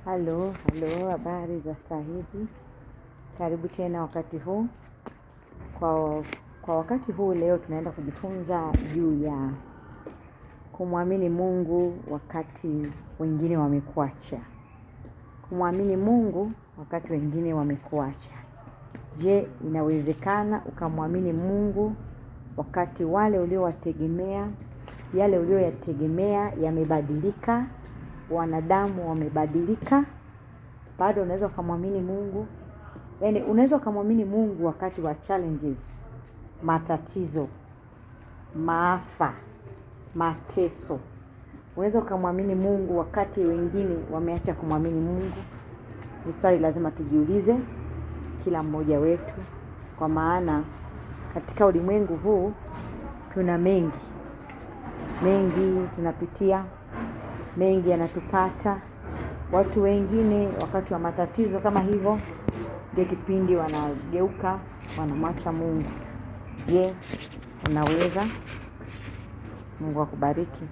Halo, habari za saa hizi. Karibu tena wakati huu. Kwa wakati huu leo tunaenda kujifunza juu ya kumwamini Mungu wakati wengine wamekuacha. Kumwamini Mungu wakati wengine wamekuacha. Je, inawezekana ukamwamini Mungu wakati wale uliowategemea, yale ulioyategemea yamebadilika, wanadamu wamebadilika? Bado unaweza kumwamini Mungu? Yaani unaweza kumwamini Mungu wakati wa challenges, matatizo, maafa, mateso. Unaweza kumwamini Mungu wakati wengine wameacha kumwamini Mungu? Ni swali lazima tujiulize kila mmoja wetu, kwa maana katika ulimwengu huu tuna mengi tunapitia, mengi yanatupata. Watu wengine wakati wa matatizo kama hivyo ndio kipindi wanageuka, wanamwacha Mungu. Je, unaweza? Mungu akubariki.